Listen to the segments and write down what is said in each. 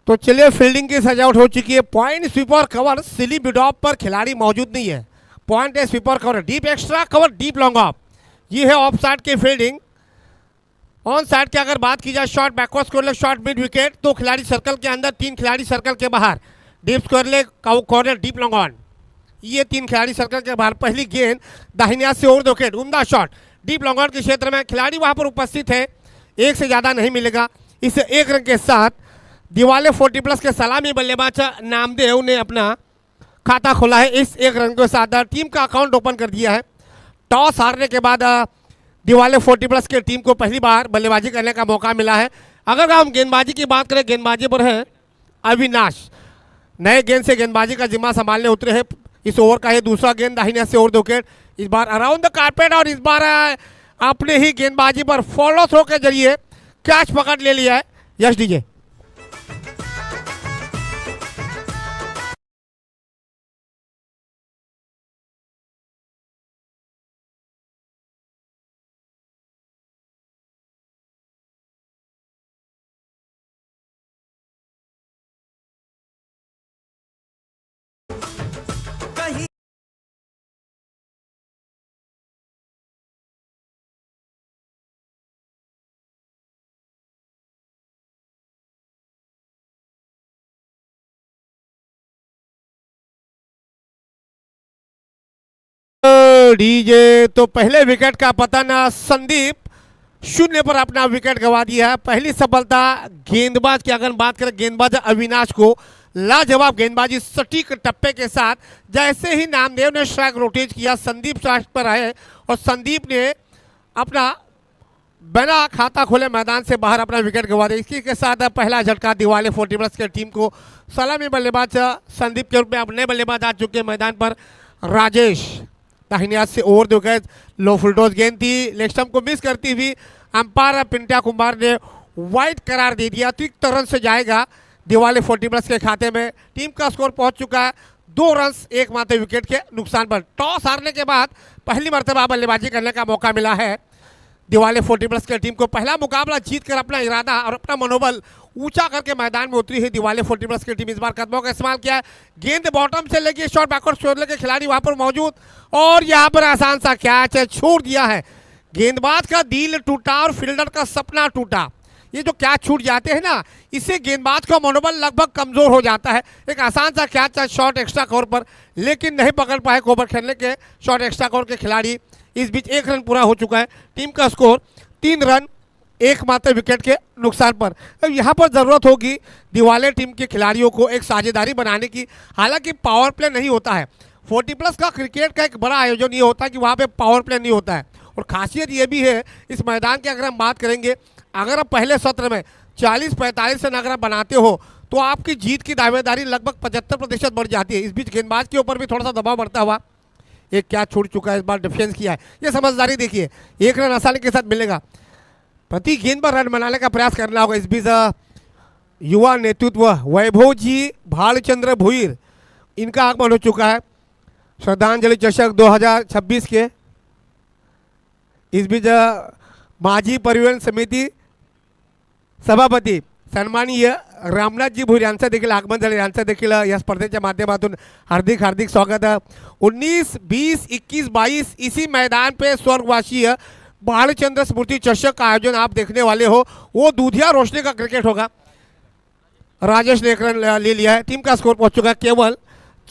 तो चलिए, फील्डिंग की सजावट हो चुकी है। पॉइंट स्वीपर कवर सिली मिडऑफ पर खिलाड़ी मौजूद नहीं है। पॉइंट है sweeper cover, deep extra cover, deep long off. ये है ऑफ साइड की फील्डिंग। ऑन साइड की अगर बात की जाए, shot backward square leg, shot mid wicket, दो खिलाड़ी सर्कल के अंदर, तीन खिलाड़ी सर्कल के बाहर। Deep square leg, corner, deep long on. ये तीन खिलाड़ी सर्कल के बाहर। पहली गेंद दाहिने हाथ से ओवर द विकेट, उम्दा शॉट डीप लॉन्ग ऑन के क्षेत्र में। खिलाड़ी वहां पर उपस्थित है, एक से ज्यादा नहीं मिलेगा। इसे एक रन के साथ दिवाले 40+ के सलामी बल्लेबाज नामदेव ने अपना खाता खोला है। इस एक रन के साथ टीम का अकाउंट ओपन कर दिया है। टॉस हारने के बाद दिवाले 40+ के टीम को पहली बार बल्लेबाजी करने का मौका मिला है। अगर हम गेंदबाजी की बात करें, गेंदबाजी पर है अविनाश। नए गेंद से गेंदबाजी का जिम्मा संभालने उतरे हैं। इस ओवर का ये दूसरा गेंद दाहिने से ओवर द विकेट, इस बार अराउंड द कारपेट, और इस बार अपने ही गेंदबाजी पर फॉलो थ्रो के जरिए कैच पकड़ ले लिया है यश डीजे। डीजे तो पहले विकेट का पतन, संदीप 0 पर अपना विकेट गंवा दिया है। पहली सफलता गेंदबाज की अगर बात करें, गेंदबाज अविनाश को लाजवाब गेंदबाजी सटीक टप्पे के साथ। जैसे ही नामदेव ने स्ट्राइक रोटेट किया, संदीप स्ट्राइक पर आए और संदीप ने अपना बिना खाता खोले मैदान से बाहर अपना विकेट गंवा दिया। इसी के साथ पहला झटका दिवाले 40+ के टीम को। सलामी बल्लेबाज संदीप के रूप में अब नए बल्लेबाज आ चुके हैं मैदान पर। राजेश दाहिने हाथ से over the wicket, low full toss गेंद थी, लेग स्टंप को मिस करती हुई अंपायर पिंट्या कुमार ने वाइड करार दे दिया। अतिरिक्त रन से जाएगा दिवाले 40+ के खाते में। टीम का स्कोर पहुंच चुका है 2 रन एकमात्र विकेट के नुकसान पर। टॉस हारने के बाद पहली मर्तबा बल्लेबाजी करने का मौका मिला है दिवाले 40+ के टीम को। पहला मुकाबला जीतकर अपना इरादा और अपना मनोबल ऊंचा करके मैदान में उतरी है दिवाले 40+ की टीम। इस बार कदमों का इस्तेमाल किया है, गेंद बॉटम से लेके शॉट बैकवर्ड छोड़ लेके खिलाड़ी वहां पर मौजूद, और यहां पर आसान सा कैच है, छोड़ दिया है। गेंदबाज का दिल टूटा और फील्डर का सपना टूटा। ये जो कैच छूट जाते हैं ना, इससे गेंदबाज का मनोबल लगभग कमजोर हो जाता है। एक आसान सा कैच है शॉट एक्स्ट्रा कवर पर, लेकिन नहीं पकड़ पाए कोबर खेलने के शॉट एक्स्ट्रा कवर के खिलाड़ी। इस बीच 1 रन पूरा हो चुका है। टीम का स्कोर 3 रन एकमात्र विकेट के नुकसान पर। अब यहाँ पर ज़रूरत होगी दिवाले टीम के खिलाड़ियों को एक साझेदारी बनाने की। हालांकि पावर प्ले नहीं होता है। 40+ का क्रिकेट का एक बड़ा आयोजन ये होता है कि वहाँ पे पावर प्ले नहीं होता है। और खासियत ये भी है इस मैदान की, अगर हम बात करेंगे, अगर आप पहले सत्र में 40-45 रन अगर आप बनाते हो तो आपकी जीत की दावेदारी लगभग 75% बढ़ जाती है। इस बीच गेंदबाज के ऊपर भी थोड़ा सा दबाव बढ़ता हुआ एक कैच छूट चुका है। इस बार डिफेंस किया है, ये समझदारी देखिए। 1 रन आसानी के साथ मिलेगा, प्रति गेंद पर रन बनाने का प्रयास करना होगा। इस बीच युवा नेतृत्व वैभव जी भालचंद्र भुईर, इनका आगमन हो चुका है श्रद्धांजलि चषक 2026 के। इस बीच माजी परिवहन समिती सभापती सन्माननीय रामनाथजी भुईर यांचं देखील आगमन झाले। यांचं देखील या स्पर्धेच्या माध्यमातून हार्दिक हार्दिक स्वागत है। 19, 20, 21, 22 इसी मैदान पे स्वर्गवासी भालचंद्र स्मृति चषक का आयोजन आप देखने वाले हो। वो दूधिया रोशनी का क्रिकेट होगा। राजेश ने 1 रन ले लिया है। टीम का स्कोर पहुंच चुका है केवल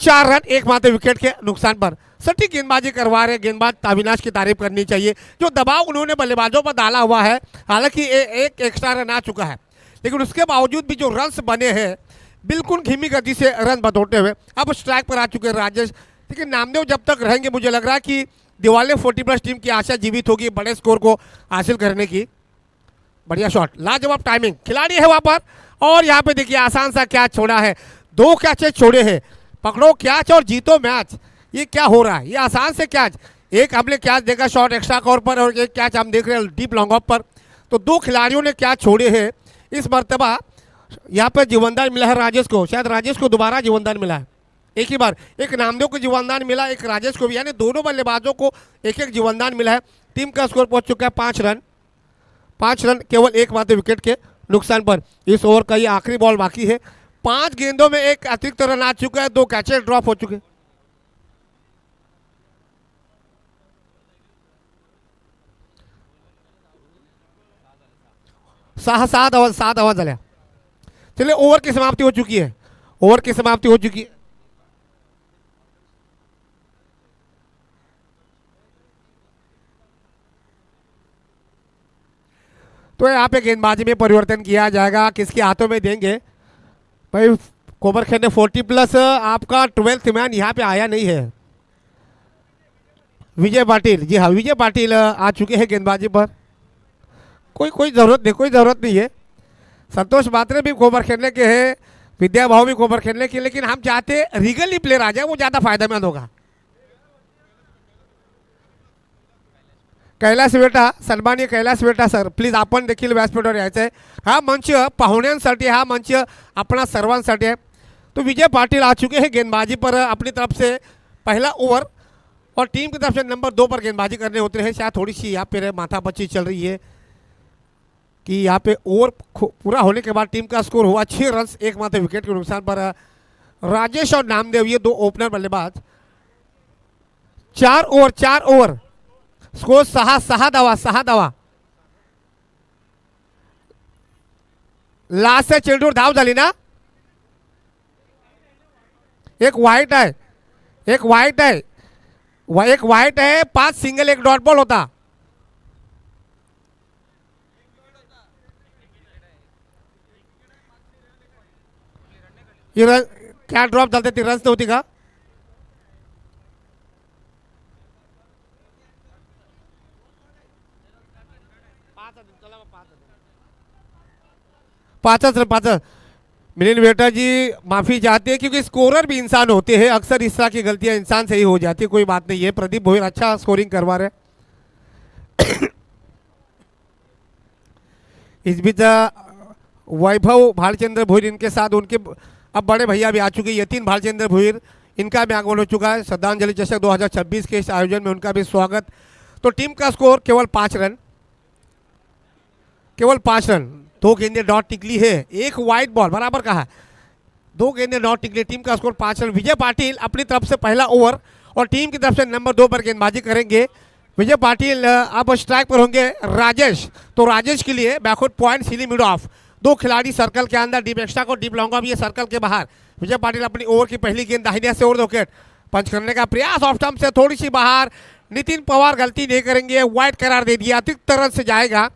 4 रन एकमात्र विकेट के नुकसान पर। सटीक गेंदबाजी करवा रहे गेंदबाज अविनाश की तारीफ करनी चाहिए। जो दबाव उन्होंने बल्लेबाजों पर डाला हुआ है, हालांकि एक एक्स्ट्रा रन आ चुका है, लेकिन उसके बावजूद भी जो रन्स बने हैं बिल्कुल धीमी गति से रन बटोरते हुए अब स्ट्राइक पर आ चुके हैं राजेश। लेकिन नामदेव जब तक रहेंगे, मुझे लग रहा है कि दिवाले 40+ टीम की आशा जीवित होगी बड़े स्कोर को हासिल करने की। बढ़िया शॉट, लाजवाब टाइमिंग, खिलाड़ी है वहां पर। और यहाँ पे देखिए आसान सा कैच छोड़ा है। 2 कैचेस छोड़े हैं, पकड़ो कैच और जीतो मैच। ये क्या हो रहा है? ये आसान से कैच, एक हमने कैच देखा शॉट एक्स्ट्रा कवर पर और एक कैच हम देख रहे हैं डीप लॉन्ग ऑफ पर। तो 2 खिलाड़ियों ने कैच छोड़े हैं। इस मर्तबा यहाँ पर जीवनदान मिला है राजेश को। शायद राजेश को दोबारा जीवनदान मिला है, एक ही बार। एक नामदेव को जीवनदान मिला, एक राजेश को भी, यानी दोनों बल्लेबाजों को एक जीवनदान मिला है। टीम का स्कोर पहुंच चुका है 5 रन। 5 रन केवल एकमात्र विकेट के नुकसान पर। इस ओवर का ये आखिरी बॉल बाकी है। 5 गेंदों में एक अतिरिक्त रन आ चुका है, 2 कैचेस ड्रॉप हो चुके। सहा धावा झाल्या। चलिए ओवर की समाप्ति हो चुकी है, ओवर की समाप्ति हो चुकी है। तो यहाँ पे गेंदबाजी में परिवर्तन किया जाएगा, किसके हाथों में देंगे भाई? कोबरखेल ने 40 प्लस, आपका 12th मैन यहाँ पे आया नहीं है, विजय पाटिल। जी हाँ, विजय पाटिल आ चुके हैं गेंदबाजी पर। कोई जरूरत नहीं, कोई जरूरत नहीं है। संतोष मात्रे भी कोबर खेलने के हैं, विद्या भाव भी कोबर खेलने के, लेकिन हम चाहते रीगली प्लेयर आ जाए, वो ज्यादा फायदेमंद होगा। कैलास बेटा, सन्माननीय कैलास बेटा सर, प्लीज आपण देखील व्यासपीठावर यायचं आहे। हा मंच पाहुण्यांसाठी, हा मंच अपना सर्वांसाठी है। तो विजय पाटिल आ चुके हैं गेंदबाजी पर अपनी तरफ से पहला ओवर, और टीम की तरफ से नंबर 2 पर गेंदबाजी करने होते हैं। शायद थोड़ी सी यहाँ पे माथापच्ची चल रही है कि यहाँ पे ओवर पूरा होने के बाद टीम का स्कोर हुआ 6 रन, एकमात्र विकेट के नुकसान पर। राजेश और नामदेव ये 2 ओपनर बल्लेबाज। 4 ओवर स्कोर 6 धावा। लास्ट से चेंडूवर धाव झाली ना, एक वाईट आहे, एक वाईट आहे, 5 सिंगल, 1 डॉट बॉल होता। क्या ड्रॉप झालते, ती रन्स नव्हती का? पाँच। मिलिंद वेटा जी माफी चाहते हैं, क्योंकि स्कोरर भी इंसान होते हैं, अक्सर इस तरह की गलतियां इंसान से ही हो जाती है, कोई बात नहीं है। प्रदीप भोईर अच्छा स्कोरिंग करवा रहे। इस बीच वैभव भालचंद्र भोईर इनके साथ उनके अब बड़े भैया भी आ चुके हैं, यतीन भालचंद्र भोईर, इनका भी आगमन हो चुका है। श्रद्धांजलि चषक 2026 के इस आयोजन में उनका भी स्वागत। तो टीम का स्कोर केवल 5 रन, केवल 5 रन। 2 गेंदें डॉट निकली है, एक वाइट बॉल, बराबर कहा, 2 गेंदें डॉट निकली। टीम का स्कोर 5 रन। विजय पाटिल अपनी तरफ से पहला ओवर और टीम की तरफ से नंबर 2 पर गेंदबाजी करेंगे। विजय पाटिल अब स्ट्राइक पर होंगे राजेश, तो राजेश के लिए backward point, Sili mid of. 2 खिलाड़ी सर्कल के अंदर, डीप एक्स्ट्रा को डीप लॉन्गा भी है सर्कल के बाहर। विजय पाटिल अपनी ओवर की पहली गेंद दाहिने से ओवर विकेट पंच करने का प्रयास, ऑफ स्टंप से थोड़ी सी बाहर। नितिन पवार गलती नहीं करेंगे, वाइड करार दे दिया, अतिरिक्त रन से जाएगा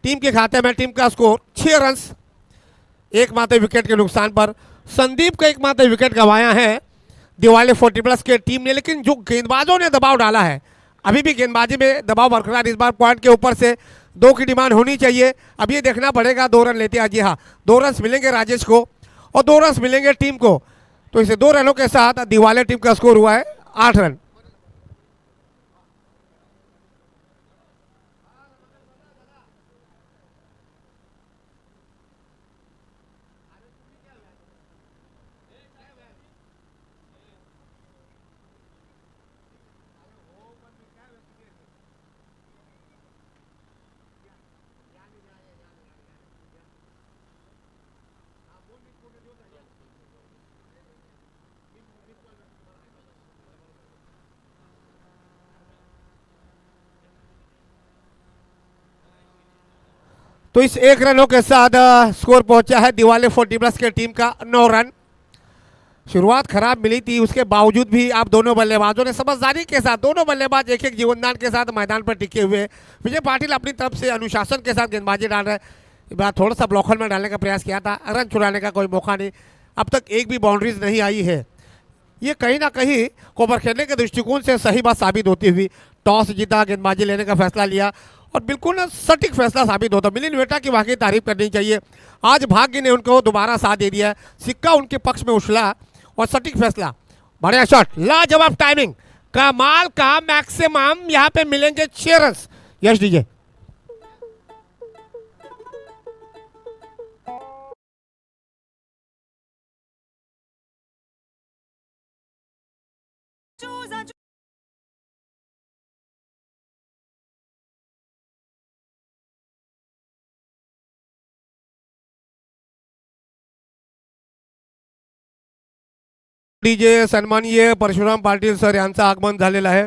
टीम के खाते में। टीम का स्कोर 6 रन, एकमात्र विकेट के नुकसान पर। संदीप का एकमात्र विकेट गंवाया है दिवाली 40 प्लस के टीम ने, लेकिन जो गेंदबाजों ने दबाव डाला है, अभी भी गेंदबाजी में दबाव बरकरार। इस बार पॉइंट के ऊपर से 2 की डिमांड होनी चाहिए। अब ये देखना पड़ेगा 2 रन लेते हैं। जी हाँ, 2 रन मिलेंगे राजेश को और 2 रन मिलेंगे टीम को। तो इसे 2 रनों के साथ दिवाली टीम का स्कोर हुआ है 8 रन। तो इस 1 रनों के साथ स्कोर पहुंचा है दिवाली 40 प्लस के टीम का 9 रन। शुरुआत खराब मिली थी, उसके बावजूद भी आप दोनों बल्लेबाजों ने समझदारी के साथ, दोनों बल्लेबाज एक एक जीवनदान के साथ मैदान पर टिके हुए। विजय पाटिल अपनी तरफ से अनुशासन के साथ गेंदबाजी डाल रहे हैं। थोड़ा सा ब्लॉकर में डालने का प्रयास किया था, रन चुराने का कोई मौका नहीं। अब तक एक भी बाउंड्रीज नहीं आई है। ये कहीं ना कहीं कोबर खेलने के दृष्टिकोण से सही बात साबित होती हुई। टॉस जीता, गेंदबाजी लेने का फैसला लिया और बिल्कुल ना सटीक फैसला साबित होता। मिलिंद वेटा की वाकई तारीफ करनी चाहिए। आज भाग्य ने उनको दोबारा साथ दे दिया, सिक्का उनके पक्ष में उछला और सटीक फैसला। बढ़िया शॉट, लाजवाब टाइमिंग, कमाल का मैक्सिमम। यहाँ पे मिलेंगे 6 रन। यश डीजे। डीजे सन्माननीय परशुराम पाटील सर यांचं आगमन झालेलं आहे.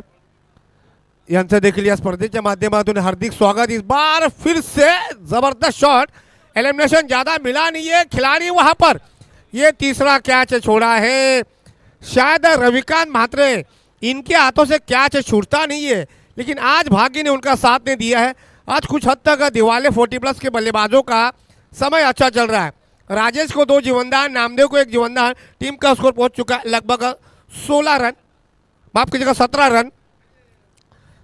यांचं देखील या स्पर्धेच्या माध्यमातून हार्दिक स्वागत. इस बार फिर से जबरदस्त शॉट, एलिमिनेशन ज्यादा मिला नहीं है खिलाड़ी वहां पर. ये तीसरा कैच छोड़ा है, शायद रविकांत म्हात्रे, इनके हाथों से कैच छूटता नहीं है, लेकिन आज भाग्य ने उनका साथ नहीं दिया है. आज कुछ हद तक दिवाले 40+ के बल्लेबाजों का समय अच्छा चल रहा है. राजेश को 2 जीवनदान, नामदेव को 1 जीवनदान. टीम का स्कोर पहुंच चुका है लगभग 16 रन, माफ कीजिएगा 17 रन.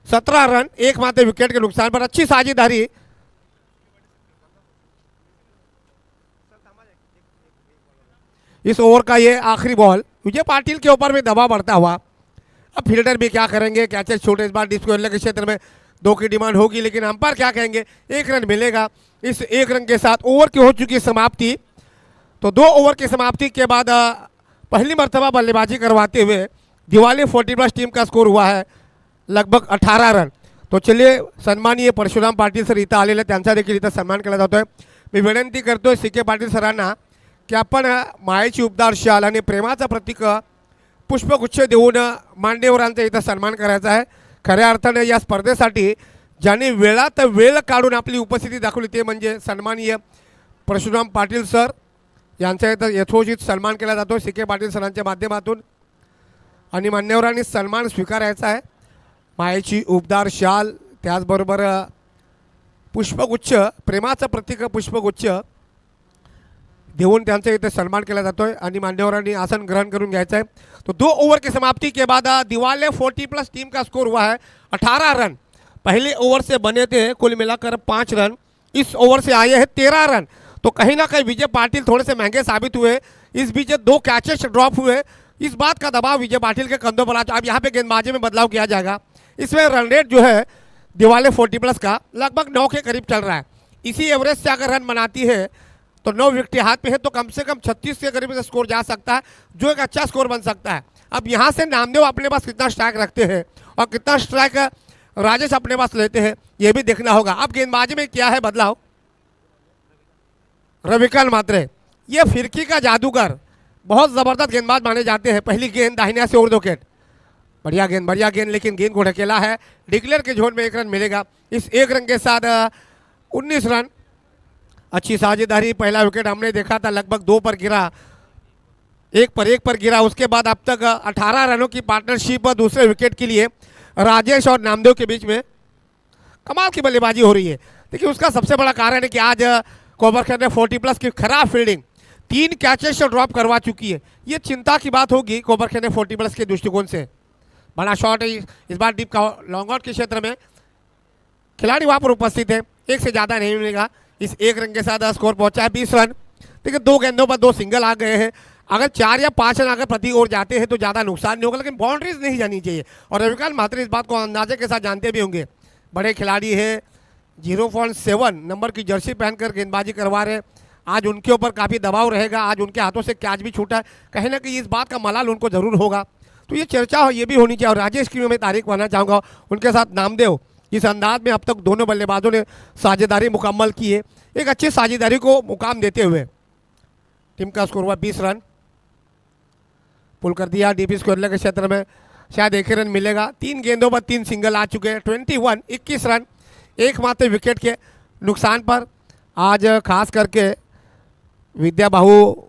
17 रन एक मात्र विकेट के नुकसान पर. अच्छी साझेदारी. इस ओवर का ये आखिरी बॉल, विजय पाटिल के ऊपर भी दबाव बढ़ता हुआ. अब फील्डर भी क्या करेंगे, कैचेस छोटे. इस बार डिस्को के क्षेत्र में 2 की डिमांड होगी, लेकिन अंपायर क्या कहेंगे, 1 रन मिलेगा. इस 1 रन के साथ ओवर की हो चुकी समाप्ति. तो 2 ओवर की समाप्ति के बाद पहली मर्तबा बल्लेबाजी करवाते हुए दिवाली 40+ टीम का स्कोर हुआ है लगभग 18 रन. तो चलिए, सन्माननीय परशुराम पाटील सर इथं आलेले, त्यांचा देखील इथं सन्मान केला जातोय. मी विनंती करतोय CK पाटील सरांना की आपण मायेची उपदार शाल आणि प्रेमाचं प्रतीक पुष्पगुच्छ देऊन मान्यवरांचा इथं सन्मान करायचा आहे. खऱ्या अर्थाने या स्पर्धेसाठी ज्यांनी वेळात वेळ काढून आपली उपस्थिती दाखवली ते म्हणजे सन्माननीय परशुराम पाटील सर यांचा इथं यथोचित सन्मान केला जातो CK पाटील सरांच्या माध्यमातून. आणि मान्यवरांनी सन्मान स्वीकारायचा आहे. मायेची उपदार शाल, त्याचबरोबर पुष्पगुच्छ, प्रेमाचं प्रतीक पुष्पगुच्छ देऊन त्यांचा इथे सन्मान केला जातोय आणि मान्यवरांनी आसन ग्रहण करून घ्यायचं आहे. तो 2 ओवर की समाप्ति के बाद दिवाले 40+ टीम का स्कोर हुआ है 18 रन. पहले ओवर से बने थे कुल मिलाकर 5 रन, इस ओवर से आए हैं 13 रन. तो कहीं ना कहीं विजय पाटिल थोड़े से महंगे साबित हुए. इस बीच 2 कैचेस ड्रॉप हुए. इस बात का दबाव विजय पाटिल के कंधों पर आज. अब यहाँ पे गेंदबाजी में बदलाव किया जाएगा. इसमें रन रेट जो है दिवाले 40+ का लगभग 9 के करीब चल रहा है. इसी एवरेज से अगर रन बनाती है तो 9 विकेट हाथ में है, तो कम से कम 36 के करीब से स्कोर जा सकता है, जो एक अच्छा स्कोर बन सकता है. अब यहाँ से नामदेव अपने पास कितना स्ट्राइक रखते हैं और कितना स्ट्राइक राजेश अपने पास लेते हैं, ये भी देखना होगा. अब गेंदबाजी में क्या है बदलाव, रविकांत म्हात्रे, ये फिरकी का जादूगर, बहुत ज़बरदस्त गेंदबाज माने जाते हैं. पहली गेंद दाहिने से और 2 विकेट. बढ़िया गेंद, लेकिन गेंद को ढकेला है. डिक्लेयर के जोन में 1 रन मिलेगा. इस 1 रन के साथ 19 रन. अच्छी साझेदारी. पहला विकेट हमने देखा था लगभग 2 पर गिरा, 1 पर गिरा. उसके बाद अब तक 18 रनों की पार्टनरशिप दूसरे विकेट के लिए राजेश और नामदेव के बीच में कमाल की बल्लेबाजी हो रही है. देखिए, उसका सबसे बड़ा कारण है कि आज कोबरखेर ने 40+ की खराब फील्डिंग, 3 कैचेस ड्रॉप करवा चुकी है. ये चिंता की बात होगी कोबरखेर ने 40+ के दृष्टिकोण से. बड़ा शॉट है इस बार डीप का, लॉन्ग आउट के क्षेत्र में खिलाड़ी वहाँ पर उपस्थित है. 1 से ज़्यादा नहीं मिलेगा. इस 1 रन के साथ स्कोर पहुंचा है 20 रन. देखिए, 2 गेंदों पर 2 सिंगल आ गए हैं. अगर 4 या 5 रन अगर प्रति ओवर जाते हैं तो ज़्यादा नुकसान नहीं होगा, लेकिन बाउंड्रीज नहीं जानी चाहिए. और रविकांत म्हात्रे इस बात को अंदाजे के साथ जानते भी होंगे. बड़े खिलाड़ी हैं, 0.7 नंबर की जर्सी पहनकर गेंदबाजी करवा रहे. आज उनके ऊपर काफ़ी दबाव रहेगा. आज उनके हाथों से कैच भी छूटा है, कहीं ना कहीं इस बात का मलाल उनको ज़रूर होगा. तो ये चर्चा ये भी होनी चाहिए. और राजेश की मैं तारीफ करना चाहूँगा, उनके साथ नामदेव, इस अंदाज में अब तक दोनों बल्लेबाजों ने साझेदारी मुकम्मल की है. एक अच्छी साझेदारी को मुकाम देते हुए टीम का स्कोर हुआ 20 रन. पुल कर दिया डीपी स्क्वायर के क्षेत्र में, शायद 1 रन मिलेगा. 3 गेंदों पर 3 सिंगल आ चुके हैं. 21 रन एकमात्र विकेट के नुकसान पर. आज खास करके विद्या बाहू,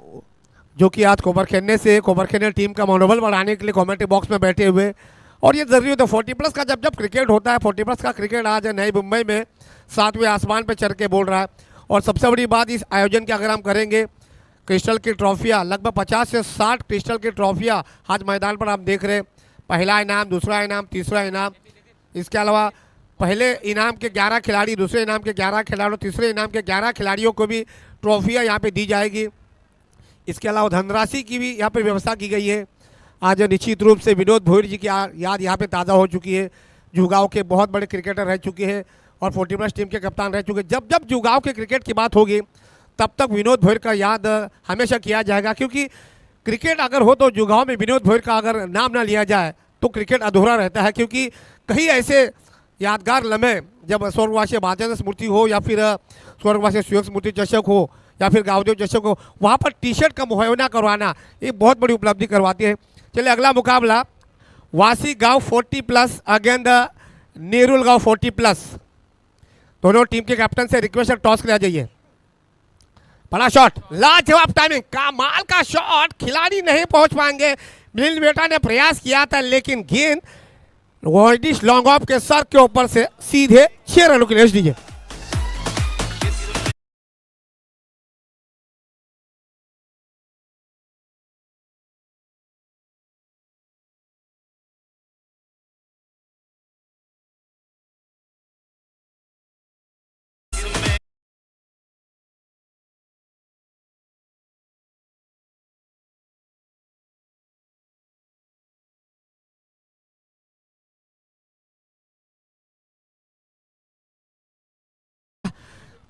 जो कि आज कोबरखेर टीम का मनोबल बढ़ाने के लिए कमेंट्री बॉक्स में बैठे हुए. और ये ज़रूरी होता है 40+ का, जब क्रिकेट होता है 40+ का क्रिकेट आज नई मुंबई में 7वें आसमान पर चढ़ के बोल रहा है. और सबसे बड़ी बात इस आयोजन की अगर हम करेंगे, क्रिस्टल की ट्रॉफियाँ, लगभग 50 से 60 क्रिस्टल की ट्रॉफियाँ आज मैदान पर आप देख रहे हैं. पहला इनाम, दूसरा इनाम, तीसरा इनाम. इसके अलावा पहले इनाम के 11 खिलाड़ी, दूसरे इनाम के 11 खिलाड़ी, तीसरे इनाम के 11 खिलाड़ियों को भी ट्रॉफियाँ यहाँ पे दी जाएगी. इसके अलावा धनराशि की भी यहाँ पर व्यवस्था की गई है. आज निश्चित रूप से विनोद भोईर जी की याद यहाँ पे ताज़ा हो चुकी है. जुगांव के बहुत बड़े क्रिकेटर रह चुके हैं और 40+ टीम के कप्तान रह चुके हैं. जब जुगांव के क्रिकेट की बात होगी तब तक विनोद भोईर का याद हमेशा किया जाएगा, क्योंकि क्रिकेट अगर हो तो जुगांव में विनोद भोईर का अगर नाम ना लिया जाए तो क्रिकेट अधूरा रहता है. क्योंकि कई ऐसे यादगार लम्हे, जब स्वर्गवासी बादशाह स्मृति हो या फिर स्वर्गवासी सुयोग स्मृति चषक हो या फिर गांव जैसे को वहाँ पर टी शर्ट का मुहैया करवाना ये बहुत बड़ी उपलब्धि करवाती है। चलिए अगला मुकाबला वासी गांव 40+ अगेन द नेरुल गांव 40+। दोनों टीम के कैप्टन से रिक्वेस्ट है टॉस के लिए आ जाइए। बड़ा शॉट, लाजवाब टाइमिंग, कमाल का शॉट, खिलाड़ी नहीं पहुंच पाएंगे। मिलिंद बेटा ने प्रयास किया था लेकिन गेंद वाइडिश लॉन्ग ऑफ के सर के ऊपर से सीधे 6 रनों की रेस दीजिए।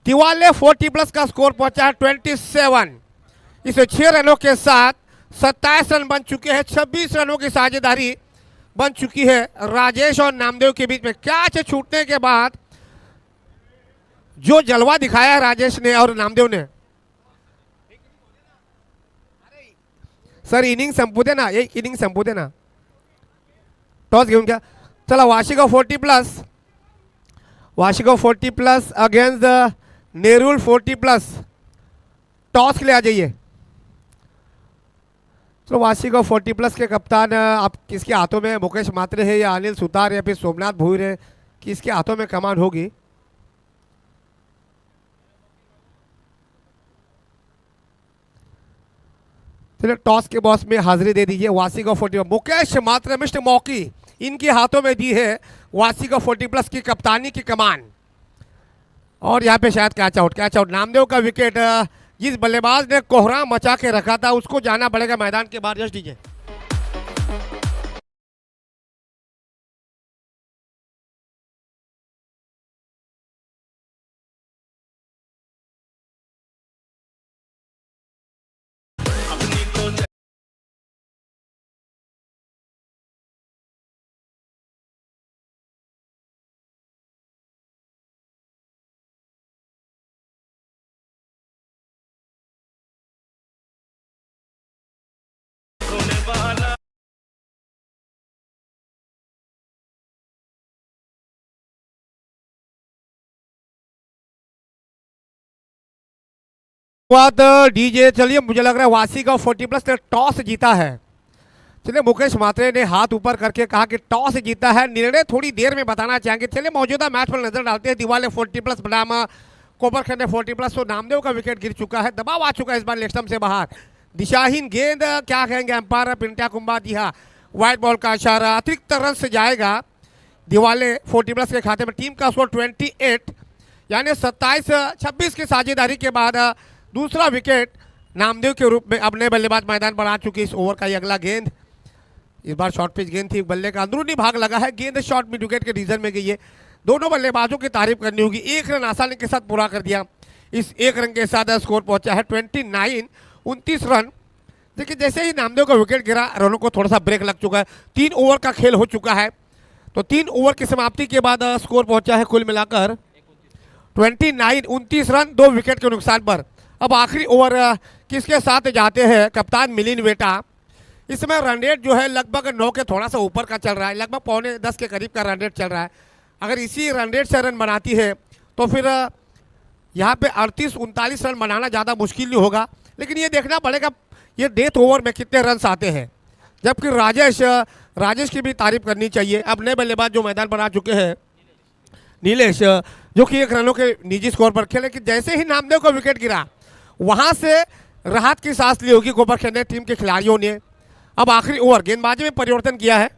तिवाले 40+ का स्कोर पहुंचा है 27। इसे 6 रनों के साथ 27 रन बन चुके हैं। 26 रनों की साझेदारी बन चुकी है राजेश और नामदेव के बीच में। कैच छूटने के बाद जो जलवा दिखाया है राजेश ने और नामदेव ने, सर इनिंग संपू दे ना, एक इनिंग संपू दे ना, टॉस घेऊन घ्या। चला वाशिगाव 40+, वाशिगाव 40+ अगेंस्ट द नेरुल 40+। टॉस के लिए आ जाइए। तो वाशिगाव 40+ के कप्तान आप किसके हाथों में, मुकेश मात्रे है या अनिल सुतार या फिर सोमनाथ भूर है, किसके हाथों में कमान होगी? चलिए टॉस के बॉस में हाजिरी दे दीजिए। वाशिगाव 40, मुकेश मात्रे मिस्टर मौकी, इनके हाथों में दी है वाशिगाव 40+ की कप्तानी की कमान। और यहाँ पे शायद कैच आउट। नामदेव का विकेट। जिस बल्लेबाज ने कोहराम मचा के रखा था उसको जाना पड़ेगा मैदान के बाहर। जस्ट दीजिए। बात डीजे। चलिए मुझे लग रहा है वाशिगाव 40+ ने टॉस जीता है। चलिए मुकेश मात्रे ने हाथ ऊपर करके कहा कि टॉस जीता है, निर्णय थोड़ी देर में बताना चाहेंगे। चलिए मौजूदा मैच पर नजर डालते हैं। दिवाले 40+ बनाम कोपरखंड 40+। तो नामदेव का विकेट गिर चुका है, दबाव आ चुका है इस बार लेग स्टंप से बाहर। दिशाहीन गेंद, क्या कहेंगे अंपायर पिंट्या कुंभा? जी हाँ, व्हाइट बॉल का इशारा, अतिरिक्त रन से जाएगा दिवाले 40+ के खाते में। टीम का स्कोर 28, यानी 27-26 की साझेदारी के बाद दूसरा विकेट नामदेव के रूप में अपने बल्लेबाज मैदान पर आ चुकी। इस ओवर का ये अगला गेंद, इस बार शॉर्ट पिच गेंद थी, बल्ले का अंदरूनी भाग लगा है, गेंद शॉर्ट मिड विकेट के रीजन में गई है। दोनों बल्लेबाजों की तारीफ करनी होगी, 1 रन आसानी के साथ पूरा कर दिया। इस 1 रन के साथ स्कोर पहुंचा है 29 रन। देखिए जैसे ही नामदेव का विकेट गिरा रनों को थोड़ा सा ब्रेक लग चुका है। 3 ओवर का खेल हो चुका है, तो 3 ओवर की समाप्ति के बाद स्कोर पहुंचा है कुल मिलाकर 29 रन 2 विकेट के नुकसान पर। अब आखिरी ओवर किसके साथ जाते हैं? कप्तान मिलिंद बेटा। इस समय रन रेट जो है लगभग 9 के थोड़ा सा ऊपर का चल रहा है, लगभग 9:45 के करीब का रन रेट चल रहा है। अगर इसी रन रेट से रन बनाती है तो फिर यहाँ पे 38-39 रन बनाना ज़्यादा मुश्किल नहीं होगा। लेकिन ये देखना पड़ेगा ये डेथ ओवर में कितने रन आते हैं। जबकि राजेश की भी तारीफ करनी चाहिए। अब नए बल्लेबाज जो मैदान पर आ चुके हैं, नीलेश, जो कि 1 रनों के निजी स्कोर पर खेले कि जैसे ही नामदेव का विकेट गिरा वहां से राहत की सांस ली होगी कोपरखंड टीम के खिलाड़ियों ने। अब आखिरी ओवर गेंदबाजी में परिवर्तन किया है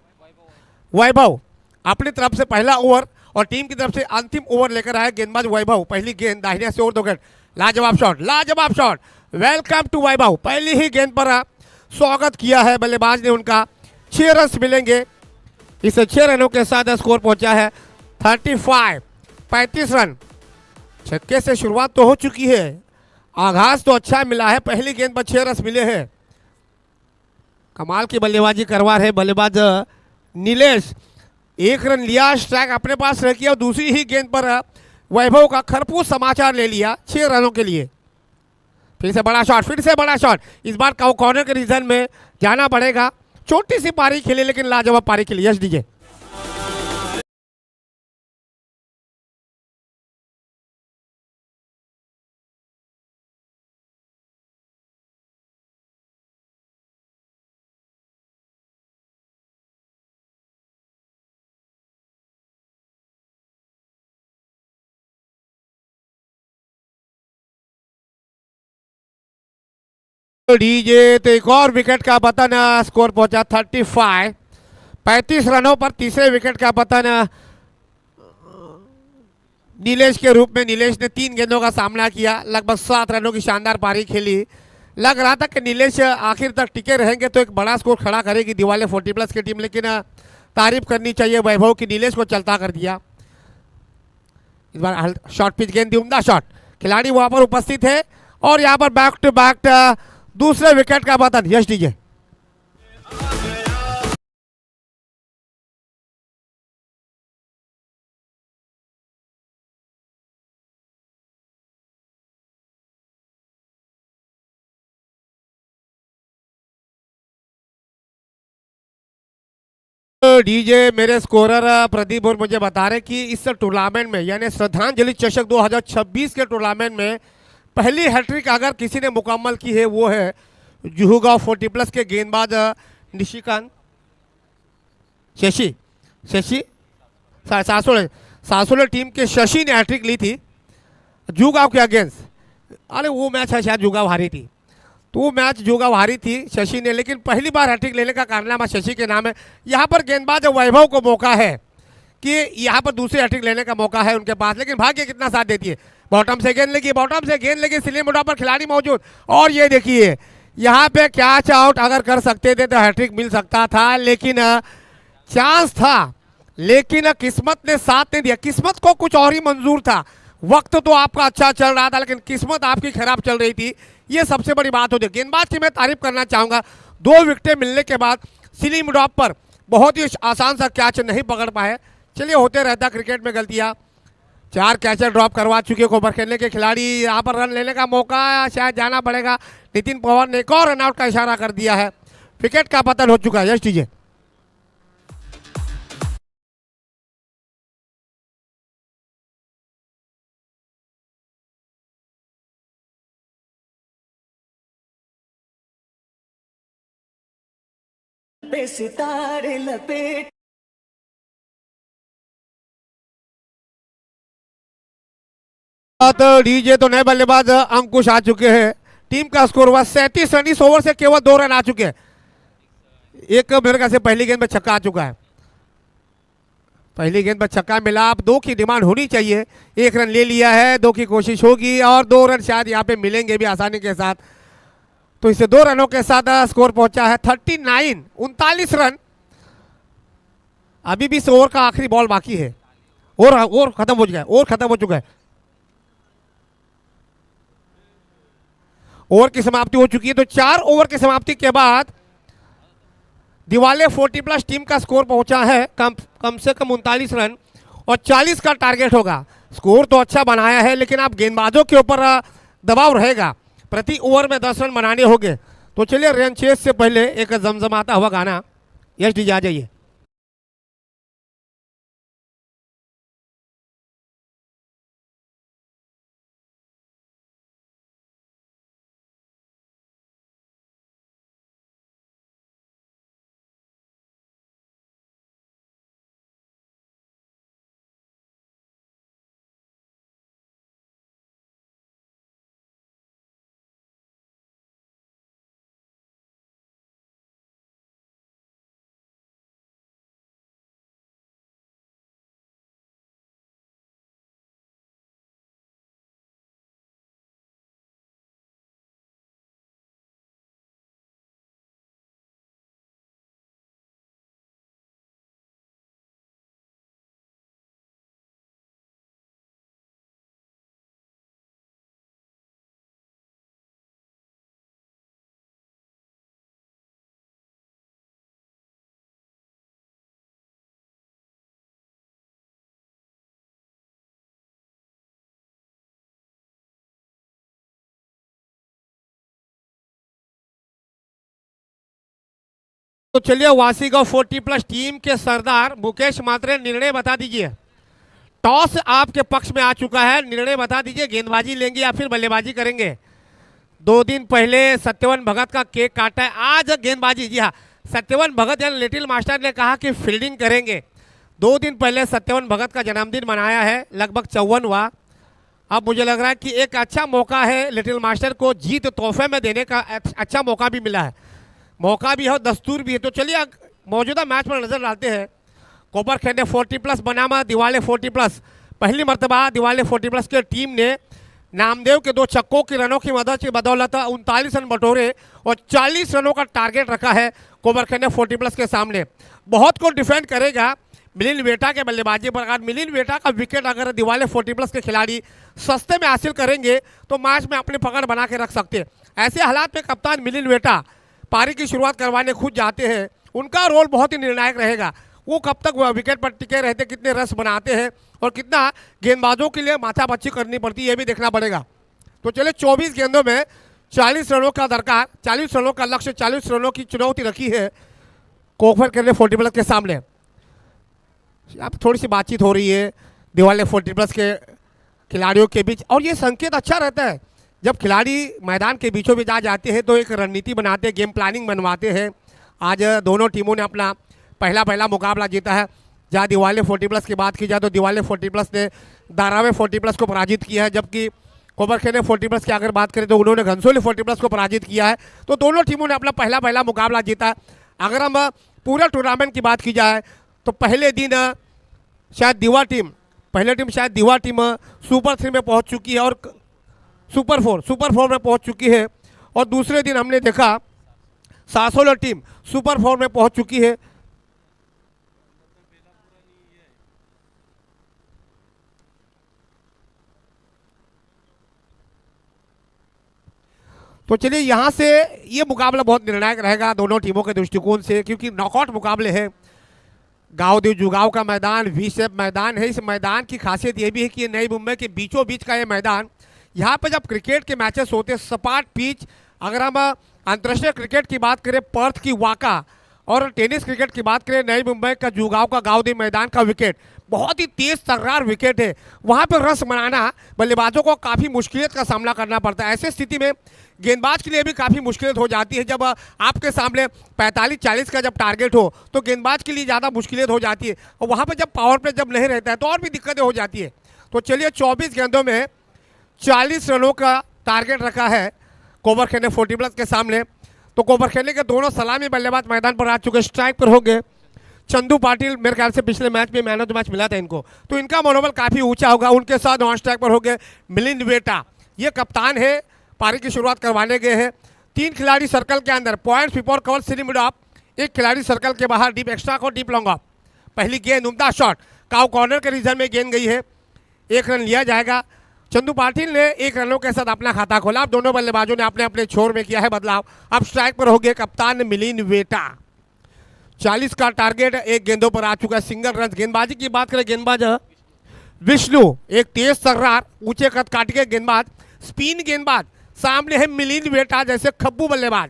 वैभव। अपनी तरफ से पहला ओवर और टीम की तरफ से अंतिम ओवर लेकर आए गेंदबाज वैभव। पहली गेंद दाहिने से और 2 विकेट, लाजवाब शॉट, वेलकम टू वैभव। पहली ही गेंद पर स्वागत किया है बल्लेबाज ने उनका। 6 रन मिलेंगे। इस 6 रनों के साथ स्कोर पहुंचा है 35 रन। छक्के से शुरुआत तो हो चुकी है, आगाज तो अच्छा मिला है। पहली गेंद पर 6 रन मिले हैं। कमाल की बल्लेबाजी करवा रहे बल्लेबाज नीलेश। 1 रन लिया, स्ट्राइक अपने पास रख किया और दूसरी ही गेंद पर वैभव का खरपूस समाचार ले लिया 6 रनों के लिए। फिर से बड़ा शॉट, फिर से बड़ा शॉट। इस बार कॉर्नर के रीजन में जाना पड़ेगा। छोटी सी पारी खेली लेकिन लाजवाब पारी खेली। यश दीजिए। डीजे तो एक और विकेट का पतन, स्कोर पहुंचा 35। 35 रनों पर तीसरे विकेट का पतन नीलेश के रूप में। नीलेश ने 3 गेंदों का सामना किया, लगभग 7 रनों की शानदार पारी खेली। लग रहा था कि नीलेश आखिर तक टिके रहेंगे तो एक बड़ा स्कोर खड़ा करेगी दिवाले 40+ की टीम, लेकिन तारीफ करनी चाहिए वैभव की, नीलेश को चलता कर दिया। इस बार शॉर्ट पिच गेंद दी, उम्दा शॉट। खिलाड़ी वहां पर उपस्थित है और यहाँ पर बैक टू बैक दूसरे विकेट का पतन। यश दीजिए। डीजे मेरे स्कोरर प्रदीप और मुझे बता रहे कि इस टूर्नामेंट में यानी श्रद्धांजलि चषक 2026 के टूर्नामेंट में पहली हैट्रिक अगर किसी ने मुकम्मल की है वो है जुहू गांव 40+ के गेंदबाज निशिकांत शशि शशि सासोले सासोले टीम के शशि ने हैट्रिक ली थी जुहू गांव के अगेंस्ट। अरे वो मैच है शायद जुहू गांव हारी थी, तो वो मैच जुहू गांव हारी थी शशि ने, लेकिन पहली बार हैट्रिक लेने का कारनामा शशि के नाम है। यहाँ पर गेंदबाज वैभव को मौका है कि यहाँ पर दूसरी हैट्रिक लेने का मौका है उनके पास, लेकिन भाग्य कितना साथ देती है। बॉटम से गेंद लगी, बॉटम से गेंद लगी, स्लिम बॉटम पर खिलाड़ी मौजूद और ये देखिए यहाँ पे कैच आउट अगर कर सकते थे तो हैट्रिक मिल सकता था, लेकिन चांस था लेकिन किस्मत ने साथ नहीं दिया। किस्मत को कुछ और ही मंजूर था। वक्त तो आपका अच्छा चल रहा था लेकिन किस्मत आपकी खराब चल रही थी, ये सबसे बड़ी बात होती है। गेंदबाज की मैं तारीफ करना चाहूंगा, 2 विकेटें मिलने के बाद स्लिम ड्रॉप पर बहुत ही आसान सा कैच नहीं पकड़ पाए। चलिए होते रहता क्रिकेट में गलतियां। 4 कैचर ड्रॉप करवा चुके ओवर खेलने के खिलाड़ी, यहाँ पर रन लेने का मौका शायद जाना पड़ेगा। नितिन पवार ने एक और रनआउट का इशारा कर दिया है, विकेट का पतन हो चुका है। यश दीजिए। सितारे लपेट डीजे तो नए बल्लेबाज अंकुश आ चुके हैं। टीम का स्कोर हुआ 37 रन। इस ओवर से केवल 2 रन आ चुके हैं। एक मेरे ख्याल से पहली गेंद में छक्का आ चुका है, पहली गेंद पर छक्का मिला। अब 2 की डिमांड होनी चाहिए। 1 रन ले लिया है, 2 की कोशिश होगी और 2 रन शायद यहाँ पे मिलेंगे भी आसानी के साथ। तो इससे 2 रनों के साथ स्कोर पहुंचा है 39, 39 रन। अभी भी इस ओवर का आखिरी बॉल बाकी है और खत्म हो चुका है, और खत्म हो चुका है। ओवर की समाप्ति हो चुकी है। तो 4 ओवर की समाप्ति के बाद दिवाले 40+ टीम का स्कोर पहुंचा है कम से कम 39 रन और 40 का टारगेट होगा। स्कोर तो अच्छा बनाया है लेकिन आप गेंदबाजों के ऊपर दबाव रहेगा, प्रति ओवर में 10 रन बनाने होंगे। तो चलिए रन चेस से पहले एक जमजमाता हुआ गाना। यश डी आ जाइए। तो चलिए वासीगांव 40+ टीम के सरदार मुकेश मात्रे, निर्णय बता दीजिए। टॉस आपके पक्ष में आ चुका है, निर्णय बता दीजिए, गेंदबाजी लेंगे या फिर बल्लेबाजी करेंगे। 2 दिन पहले सत्यवन भगत का केक काटा है, आज गेंदबाजी। जी हाँ, सत्यवन भगत यानी लिटिल मास्टर ने कहा कि फील्डिंग करेंगे। 2 दिन पहले सत्यवन भगत का जन्मदिन मनाया है, लगभग 54वां। अब मुझे लग रहा है कि एक अच्छा मौका है लिटिल मास्टर को जीत तोहफे में देने का, अच्छा मौका भी मिला है, मौका भी है और दस्तूर भी है। तो चलिए मौजूदा मैच पर नजर डालते हैं। कोपरखैरने 40+ बनाम दिवाले 40+। पहली मर्तबा दिवाले 40+ के टीम ने नामदेव के 2 छक्कों की रनों की मदद की बदौलत 39 रन बटोरे और 40 रनों का टारगेट रखा है कोपरखैरने 40+ के सामने। बहुत को डिफेंड करेगा मिलिंद वेटा के बल्लेबाजी पर। अगर मिलिंद वेटा का विकेट अगर दिवाले 40+ के खिलाड़ी सस्ते में हासिल करेंगे तो मैच में अपनी पकड़ बना के रख सकते हैं। ऐसे हालात में कप्तान मिलिंद वेटा पारी की शुरुआत करवाने खुद जाते हैं, उनका रोल बहुत ही निर्णायक रहेगा। वो कब तक विकेट पर टिके रहते, कितने रस बनाते हैं और कितना गेंदबाजों के लिए माथापच्ची करनी पड़ती है, ये भी देखना पड़ेगा। तो चलिए 24 गेंदों में 40 रनों का दरकार, 40 रनों का लक्ष्य, 40 रनों की चुनौती रखी है कोपरखैरने 40+ के सामने। अब थोड़ी सी बातचीत हो रही है दिवाले 40+ के खिलाड़ियों के बीच, और ये संकेत अच्छा रहता है जब खिलाड़ी मैदान के बीचों बीच आ जाते हैं तो एक रणनीति बनाते हैं, गेम प्लानिंग बनवाते हैं। आज दोनों टीमों ने अपना पहला मुकाबला जीता है। जहाँ दिवाले 40+ की बात की जाए तो दिवाले 40+ ने धारावी 40+ को पराजित किया है, जबकि कोपरखैरने 40+ की अगर बात करें तो उन्होंने घनसोली 40+ को पराजित किया है। तो दोनों टीमों ने अपना पहला मुकाबला जीता है। अगर हम पूरा टूर्नामेंट की बात की जाए तो पहले दिन शायद दिवा टीम सुपर 3 में पहुंच चुकी है और सुपर 4 में पहुंच चुकी है, और दूसरे दिन हमने देखा सासोला टीम सुपर 4 में पहुंच चुकी है। तो चलिए यहाँ से ये मुकाबला बहुत निर्णायक रहेगा दोनों टीमों के दृष्टिकोण से, क्योंकि नॉकआउट मुकाबले हैं। गांव देव जुगाव का मैदान वी शेप मैदान है। इस मैदान की खासियत ये भी है कि ये नई मुंबई के बीचों बीच का ये मैदान, यहाँ पे जब क्रिकेट के मैचेस होते हैं सपाट पिच। अगर हम अंतर्राष्ट्रीय क्रिकेट की बात करें पर्थ की वाका, और टेनिस क्रिकेट की बात करें नई मुंबई का जुगाव का गांव मैदान का विकेट, बहुत ही तेज तर्रार विकेट है। वहाँ पर रस बनाना बल्लेबाजों को काफ़ी मुश्किल का सामना करना पड़ता है। ऐसे स्थिति में गेंदबाज के लिए भी काफ़ी मुश्किल हो जाती है। जब आपके सामने 45-40 का जब टारगेट हो तो गेंदबाज के लिए ज़्यादा मुश्किल हो जाती है, और वहाँ पर जब पावर प्ले जब नहीं रहता है तो और भी दिक्कतें हो जाती है। तो चलिए 24 गेंदों में 40 रनों का टारगेट रखा है कोपरखैरने 40+ के सामने। तो कोपरखैरने के दोनों सलामी बल्लेबाज मैदान पर आ चुके, स्ट्राइक पर होंगे चंदू पाटिल। मेरे ख्याल से पिछले मैच में मैन ऑफ द मैच मिला था इनको, तो इनका मनोबल काफ़ी ऊंचा होगा। उनके साथ ऑन स्ट्राइक पर होंगे मिलिंद वेटा, ये कप्तान है, पारी की शुरुआत करवाने गए हैं। 3 खिलाड़ी सर्कल के अंदर, points before cover silly mid of, 1 खिलाड़ी सर्कल के बाहर, डीप एक्स्ट्रा और डीप लॉन्ग ऑफ। पहली गेंद उम्दा शॉट, काउ कॉर्नर के रीजन में गेंद गई है, 1 रन लिया जाएगा। चंदू पाटिल ने 1 रनों के साथ अपना खाता खोला। अब दोनों बल्लेबाजों ने अपने अपने छोर में किया है बदलाव। अब स्ट्राइक पर हो गए कप्तान मिलिंद वेटा। 40 का टारगेट 1 गेंदों पर आ चुका है, सिंगल रन। गेंदबाजी की बात करें, गेंदबाज विष्णु एक तेज तर्रार ऊंचे कद काट के गेंदबाज, स्पिन गेंदबाज। सामने है मिलिंद वेटा जैसे खब्बू बल्लेबाज।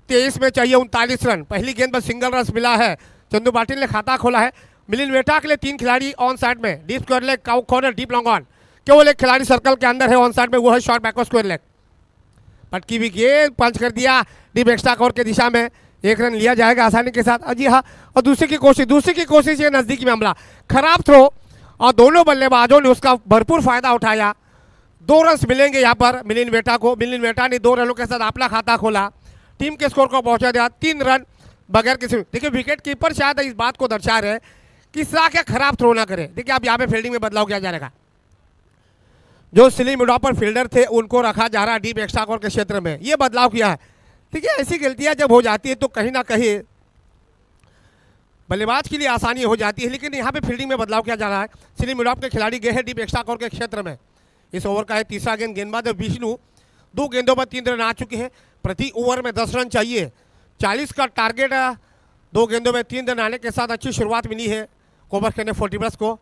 23 में चाहिए 39 रन। पहली गेंद पर सिंगल रन मिला है, चंदू पाटिल ने खाता खोला है। मिलिंद वेटा के लिए 3 खिलाड़ी ऑन साइड में, deep square leg, cow corner, deep long on. केवल 1 खिलाड़ी सर्कल के अंदर है ऑन साइड में, वो है शॉर्ट बैकवर्ड स्क्वायर लेग। पटकी भी गेंद पंच कर दिया डीप एक्स्ट्रा कवर के दिशा में, 1 रन लिया जाएगा आसानी के साथ। जी हाँ, और दूसरी की कोशिश ये नजदीकी मामला, खराब थ्रो, और दोनों बल्लेबाजों ने उसका भरपूर फायदा उठाया। 2 रन मिलेंगे यहाँ पर मिलिंद वेटा को। मिलिंद वेटा ने 2 रनों के साथ अपना खाता खोला, टीम के स्कोर को पहुंचा दिया 3 रन बगैर किसी। देखिए विकेट कीपर शायद इस बात को दर्शा रहे कि इस तरह के खराब थ्रो ना करे। देखिए अब यहाँ पे फील्डिंग में बदलाव किया जाएगा, जो सिली मिड ऑफ पर फील्डर थे उनको रखा जा रहा है डीप एक्स्ट्रा कवर के क्षेत्र में, ये बदलाव किया है। ठीक है, ऐसी गलतियां जब हो जाती है तो कहीं ना कहीं बल्लेबाज के लिए आसानी हो जाती है, लेकिन यहाँ पे फील्डिंग में बदलाव किया जा रहा है। सिली मिड ऑफ के खिलाड़ी गए हैं डीप एक्स्ट्रा कवर के क्षेत्र में। इस ओवर का है तीसरा गेंद, गेंदबाज विष्णु 2 गेंदों पर 3 रन आ चुके हैं। प्रति ओवर में 10 रन चाहिए, 40 का टारगेट। 2 गेंदों में 3 रन आने के साथ अच्छी शुरुआत मिली है कोपरखैरने 40+ को।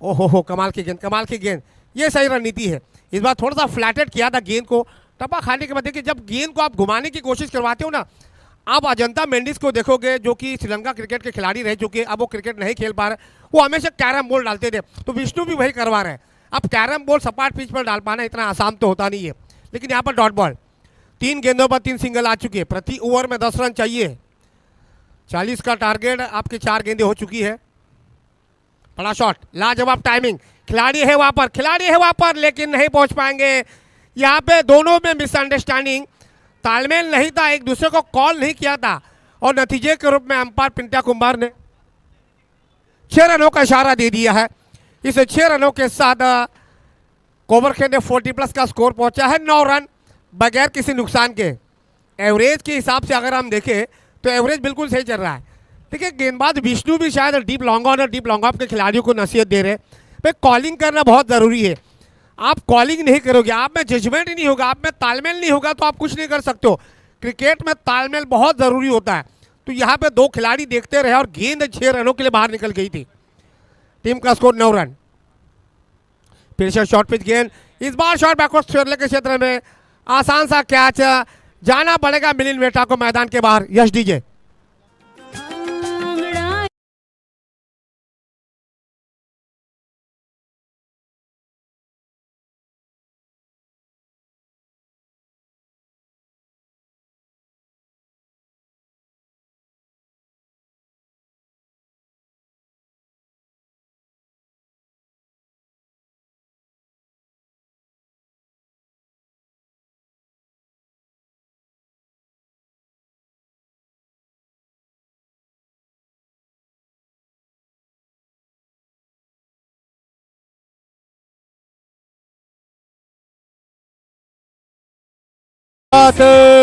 ओहो कमाल की गेंद, ये सही रणनीति है। इस बार थोड़ा सा फ्लैटेड किया था गेंद को, टप्पा खाने के बाद। देखिए जब गेंद को आप घुमाने की कोशिश करवाते हो ना, आप अजंता मेंडिस को देखोगे जो कि श्रीलंका क्रिकेट के खिलाड़ी रह चुके, अब वो क्रिकेट नहीं खेल पा रहे, वो हमेशा कैरम बोर्ड डालते थे, तो विष्णु भी वही करवा रहे हैं। अब कैरम बोर्ड सपाट पिच पर डाल पाना इतना आसान तो होता नहीं है, लेकिन यहाँ पर डॉट बॉल, 3 गेंदों पर 3 सिंगल आ चुके हैं, प्रति ओवर में 10 रन चाहिए, 40 का टारगेट, आपकी 4 गेंदें हो चुकी है। बड़ा शॉट, लाजवाब टाइमिंग, खिलाड़ी है वहाँ पर लेकिन नहीं पहुंच पाएंगे। यहाँ पे दोनों में मिसअंडरस्टैंडिंग, तालमेल नहीं था, एक दूसरे को कॉल नहीं किया था, और नतीजे के रूप में अंपायर पिंटा कुमार ने 6 रनों का इशारा दे दिया है। इस 6 रनों के साथ कोवरखे ने 40+ का स्कोर पहुंचा है, 9 रन बगैर किसी नुकसान के। एवरेज के हिसाब से अगर हम देखें तो एवरेज बिल्कुल सही चल रहा है। देखिए गेंदबाज विष्णु भी शायद डीप लॉन्ग ऑन और डीप लॉन्ग ऑफ के खिलाड़ियों को नसीहत दे रहे हैं, भाई कॉलिंग करना बहुत ज़रूरी है। आप कॉलिंग नहीं करोगे, आप में जजमेंट ही नहीं होगा, आप में तालमेल नहीं होगा, तो आप कुछ नहीं कर सकते हो। क्रिकेट में तालमेल बहुत ज़रूरी होता है। तो यहाँ पे 2 खिलाड़ी देखते रहे और गेंद 6 रनों के लिए बाहर निकल गई थी। टीम का स्कोर 9 रन। फिर से शॉर्ट पिच गेंद, इस बार शॉर्ट बैकवर्ड स्क्वायर के क्षेत्र में आसान सा कैच, जाना पड़ेगा मिलिंद वेटा को मैदान के बाहर। यश डीजे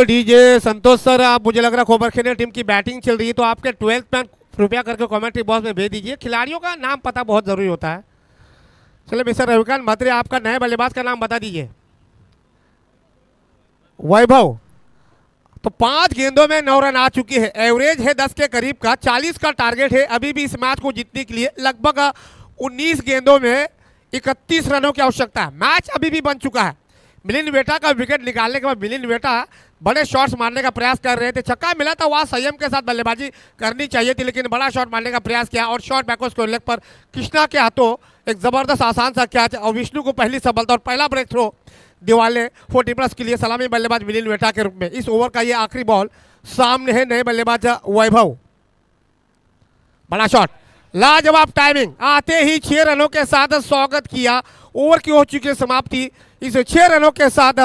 डीजे संतोष सर, आप मुझे लग रहा है कोवरखे ने टीम की बैटिंग चल रही है, तो आपके 12th मैन कृपया करके कमेंट्री बॉक्स में भेज दीजिए। खिलाड़ियों का नाम पता बहुत जरूरी होता है। चलिए मिस्टर रविकांत म्हात्रे, आपका नए बल्लेबाज का नाम बता दीजिए। वैभव, तो 5 गेंदों में 9 रन आ चुके हैं, एवरेज है 10 के करीब का, 40 का टारगेट है। अभी भी इस मैच को जीतने के लिए लगभग 19 गेंदों में 31 रनों की आवश्यकता है। मैच अभी भी बन चुका है। मिलिंद वेटा का विकेट निकालने के बाद मिलिंद वेटा बड़े शॉट्स मारने का प्रयास कर रहे थे, छक्का मिला था, वहाँ संयम के साथ बल्लेबाजी करनी चाहिए थी, लेकिन बड़ा शॉट मारने का प्रयास किया और शॉट बैकवर्ड स्क्वायर लेग पर कृष्णा के हाथों एक जबरदस्त आसान सा कैच और विष्णु को पहली सफलता और पहला ब्रेक थ्रो दिवाले 40+ के लिए सलामी बल्लेबाज मिलिंद वेटा के रूप में। इस ओवर का ये आखिरी बॉल, सामने है नए बल्लेबाज वैभव। बड़ा शॉट, लाजवाब टाइमिंग, आते ही 6 रनों के साथ स्वागत किया। ओवर की हो चुकी है समाप्ति। इस 6 रनों के साथ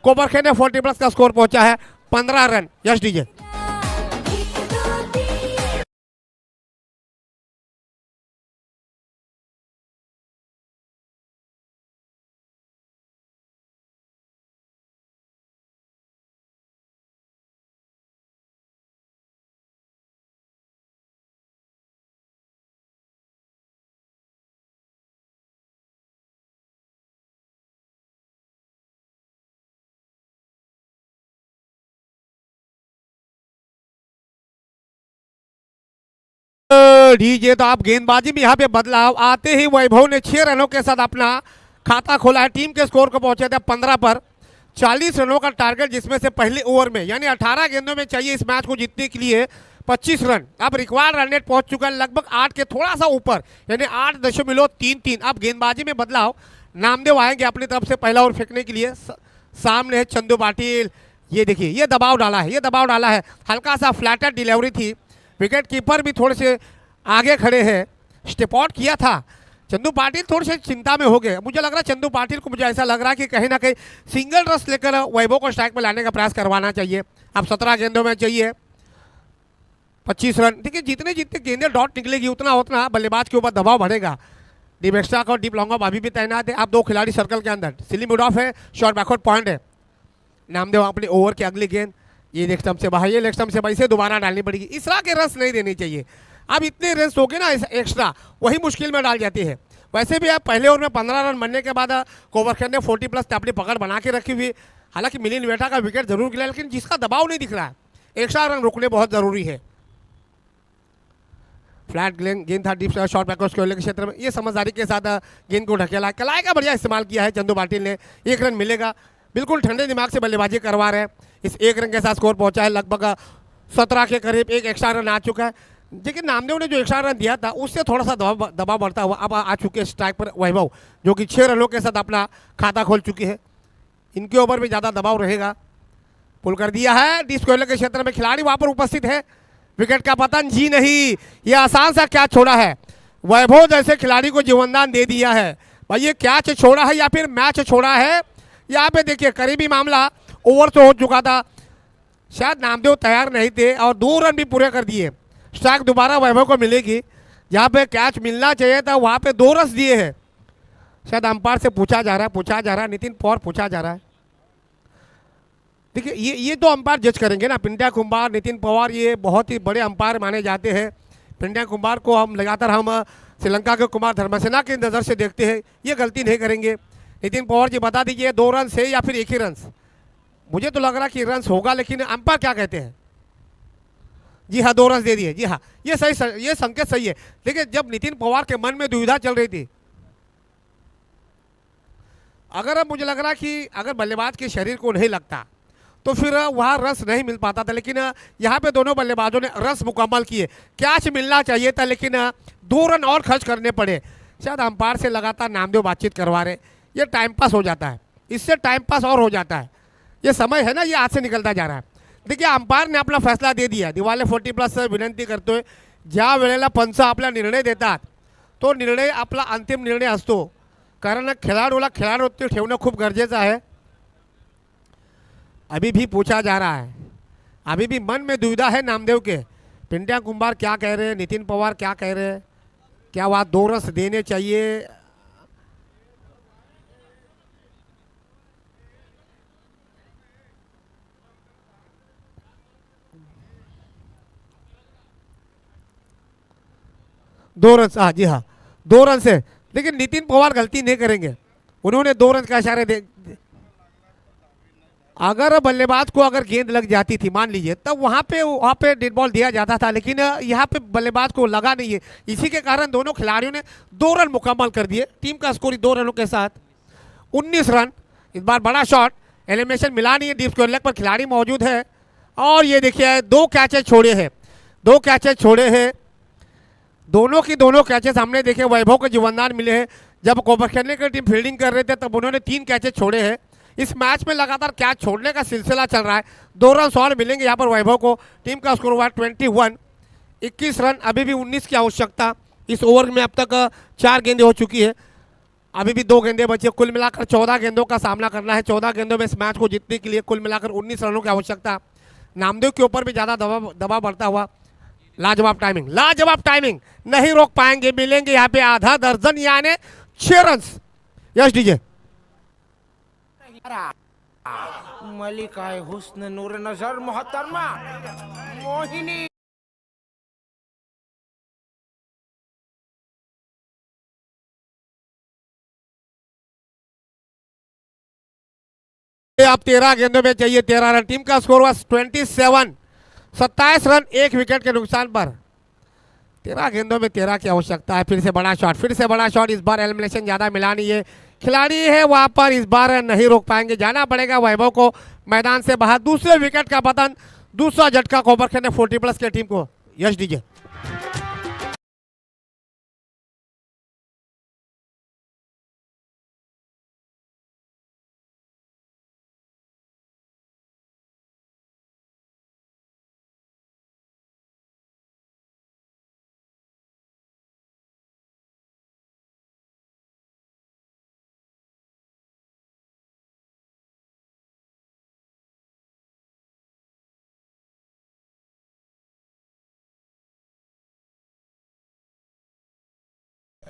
कोवरखे ने 40+ का स्कोर पहुंचा है, 15 रन। यश डीजे डीजे, तो आप गेंदबाजी में यहाँ पे बदलाव आते ही वैभव ने 6 रनों के साथ अपना खाता खोला है। टीम के स्कोर को पहुंचे थे 15 पर, 40 रनों का टारगेट, जिसमें से पहले ओवर में यानी 18 गेंदों में चाहिए इस मैच को जीतने के लिए 25 रन। अब रिक्वायर्ड रन रेट पहुंच चुका है लगभग 8 के थोड़ा सा ऊपर, यानी 8.33। अब गेंदबाजी में बदलाव, नामदेव आएंगे अपनी तरफ से पहला ओवर फेंकने के लिए। सामने है चंदू पाटिल, ये देखिए ये दबाव डाला है, हल्का सा फ्लैटर डिलीवरी थी। विकेट कीपर भी थोड़े से आगे खड़े हैं, स्टेप आउट किया था। चंदू पाटिल थोड़े से चिंता में हो गए। मुझे लग रहा है चंदू पाटिल को, मुझे ऐसा लग रहा है कि कहीं ना कहीं सिंगल रस लेकर वैभव को स्ट्राइक पर लाने का प्रयास करवाना चाहिए। अब 17 गेंदों में चाहिए 25 रन। देखिए जितने जितने गेंदें डॉट निकलेगी उतना उतना बल्लेबाज के ऊपर दबाव बढ़ेगा। डीप एक्स्ट्रा और डीप लॉन्ग ऑफ अभी भी तैनात है। अब 2 खिलाड़ी सर्कल के अंदर, सिली मिड ऑफ है, शॉर्ट बैकवर्ड पॉइंट है। नामदेव अपने ओवर की अगली गेंद, ये लेग स्टंप से बाहर, ये लेग स्टंप से बाहर, इसे दोबारा डालनी पड़ेगी। इस तरह के रस नहीं देनी चाहिए। अब इतने रन हो गए ना एक्स्ट्रा, वही मुश्किल में डाल जाती है। वैसे भी अब पहले ओवर में 15 रन बनने के बाद कोवरखे ने 40+ अपनी पकड़ बना के रखी हुई। हालांकि मिलिंद वेटा का विकेट जरूर गिरा, लेकिन जिसका दबाव नहीं दिख रहा है, एक्स्ट्रा रन रोकने बहुत जरूरी है। फ्लैट गेंद था, डीप शॉर्ट बैकवर्ड स्क्वायर के क्षेत्र में, ये समझदारी के साथ गेंद को ढकेला, कलाई का बढ़िया इस्तेमाल किया है चंदू पाटिल ने। 1 रन मिलेगा, बिल्कुल ठंडे दिमाग से बल्लेबाजी करवा रहे हैं। इस 1 रन के साथ स्कोर पहुंचा है लगभग 17 के करीब एक एक्स्ट्रा रन आ चुका है। देखिए नामदेव ने जो एक्स्ट्रा रन दिया था उससे थोड़ा सा दबाव बढ़ता हुआ अब आ चुके हैं स्ट्राइक पर वैभव, जो कि 6 रनों के साथ अपना खाता खोल चुके हैं। इनके ऊपर भी ज़्यादा दबाव रहेगा। पुल कर दिया है डी स्क्वायर के क्षेत्र में, खिलाड़ी वहां पर उपस्थित है। विकेट का पतन जी नहीं, ये आसान सा कैच छोड़ा है। वैभव जैसे खिलाड़ी को जीवनदान दे दिया है। भाई ये कैच छोड़ा है या फिर मैच छोड़ा है, यहाँ पे देखिए करीबी मामला, ओवर तो हो चुका था, शायद नामदेव तैयार नहीं थे और 2 रन भी पूरे कर दिए। स्ट्राइक दोबारा वैभव को मिलेगी। जहाँ पे कैच मिलना चाहिए था वहाँ पे 2 रन दिए हैं। शायद अंपायर से पूछा जा रहा है नितिन पवार पूछा जा रहा है। देखिए ये तो अंपायर जज करेंगे ना, पिंड्या कुमार, नितिन पवार, ये बहुत ही बड़े अंपायर माने जाते हैं। पिंड्या कुमार को हम लगातार श्रीलंका के कुमार धर्मसेना की नज़र से देखते हैं, ये गलती नहीं करेंगे। नितिन पवार जी बता दीजिए 2 रन से या फिर 1 ही रन? मुझे तो लग रहा कि रन होगा, लेकिन अंपायर क्या कहते हैं? जी हाँ 2 रन दे दिए। जी हाँ ये सही, ये संकेत सही है। देखिए जब नितिन पवार के मन में दुविधा चल रही थी, अगर अब मुझे लग रहा कि अगर बल्लेबाज के शरीर को नहीं लगता तो फिर वहाँ रस नहीं मिल पाता था, लेकिन यहाँ पे दोनों बल्लेबाजों ने रस मुकम्मल किए। कैच मिलना चाहिए था लेकिन 2 रन और खर्च करने पड़े। शायद अंपायर से लगातार नामदेव बातचीत करवा रहे, ये टाइम पास हो जाता है, इससे टाइम पास और हो जाता है। ये समय है ना, ये हाथ से निकलता जा रहा है। देखिए अंपायर ने आपला फैसला दे दिया। दिवाले 40+ विनंती करतोय, ज्या वेळेला पंच आपला निर्णय देतात तो निर्णय आपला अंतिम निर्णय असतो, कारण खेळाडूला खेळाडूत्व ठेवणं खूप गरजेचं आहे। अभी भी पूछा जा रहा है, अभी भी मन में दुविधा है नामदेव के। पिंड्या कुमार क्या कह रहे हैं, नितिन पवार क्या कह रहे हैं, क्या वह 2 रन देने चाहिए? दो रन, हाँ जी हाँ 2 रन से, लेकिन नितिन पवार गलती नहीं करेंगे। उन्होंने 2 रन का इशारे दे, अगर बल्लेबाज को अगर गेंद लग जाती थी मान लीजिए, तब वहाँ पे डेड बॉल दिया जाता था, लेकिन यहाँ पे बल्लेबाज को लगा नहीं है। इसी के कारण दोनों खिलाड़ियों ने 2 रन मुकम्मल कर दिए। टीम का स्कोर 2 रनों के साथ 19 रन। इस बार बड़ा शॉट, एलिमिनेशन मिला नहीं है, डीप स्क्वायर लेग पर खिलाड़ी मौजूद है। और ये देखिए 2 कैचेज छोड़े हैं, 2 कैचेज छोड़े हैं। दोनों कैचेस हमने देखे, वैभव को जीवनदान मिले हैं। जब कोबर खेलने की टीम फील्डिंग कर रहे थे तब उन्होंने 3 कैचेज छोड़े हैं। इस मैच में लगातार कैच छोड़ने का सिलसिला चल रहा है। 2 रन और मिलेंगे यहाँ पर वैभव को। टीम का स्कोर हुआ 21, 21 रन। अभी भी 19 की आवश्यकता। इस ओवर में अब तक 4 गेंदें हो चुकी है, अभी भी 2 गेंदें बची। कुल मिलाकर 14 गेंदों का सामना करना है। 14 गेंदों में इस मैच को जीतने के लिए कुल मिलाकर 19 रनों की आवश्यकता। नामदेव के ऊपर भी ज़्यादा दबाव बढ़ता हुआ। लाजवाब टाइमिंग, नहीं रोक पाएंगे। मिलेंगे यहाँ पे आधा दर्जन यानी 6 रन। Yes DJ. मलिकाए हुस्न नूर नजर मोहतरमा मोहिनी। अब 13 गेंदों में चाहिए 13 रन। टीम का स्कोर हुआ 27, 27 रन 1 विकेट के नुकसान पर। 13 गेंदों में 13 की आवश्यकता है। फिर से बड़ा शॉट, इस बार एलिमिनेशन ज्यादा मिला नहीं है। खिलाड़ी है वहां पर, इस बार नहीं रोक पाएंगे, जाना पड़ेगा वैभव को मैदान से बाहर। दूसरे विकेट का पतन, दूसरा झटका कोबर खेलने 40+ के टीम को। यश डीजे।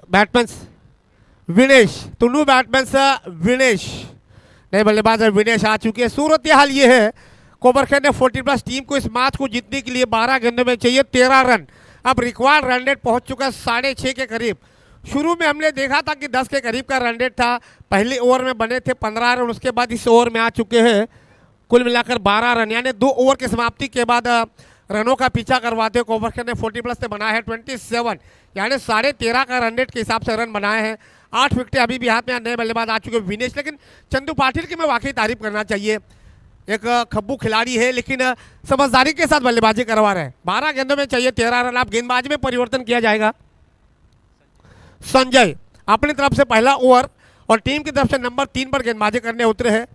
बैट्समैन विनेश, तुल्लू बैट्समैन विनेश, नए बल्लेबाज विनेश आ चुके हैं। सूरत हाल ये है, कोबरखेल ने 40+ टीम को इस मैच को जीतने के लिए 12 गेंदों में चाहिए 13 रन। अब रिक्वायर्ड रन रेट पहुंच चुका है 6.5 के करीब। शुरू में हमने देखा था कि 10 के करीब का रन रेट था। पहले ओवर में बने थे 15 रन, उसके बाद इस ओवर में आ चुके हैं कुल मिलाकर 12 रन, यानी 2 ओवर की समाप्ति के बाद रनों का पीछा करवाते हुए कोबरखेल ने 40+ से बनाया है 27, यानी 13.5 का रन रेट के हिसाब से रन बनाए हैं। 8 विकेटें अभी भी हाथ में नए बल्लेबाज आ चुके हैं विनेश। लेकिन चंदू पाटिल की मैं वाकई तारीफ करना चाहिए। एक खब्बू खिलाड़ी है, लेकिन समझदारी के साथ बल्लेबाजी करवा रहे हैं। 12 गेंदों में चाहिए 13 रन। आप गेंदबाज में परिवर्तन किया जाएगा। संजय अपनी तरफ से पहला ओवर और टीम की तरफ से नंबर 3 पर गेंदबाजी करने उतरे हैं।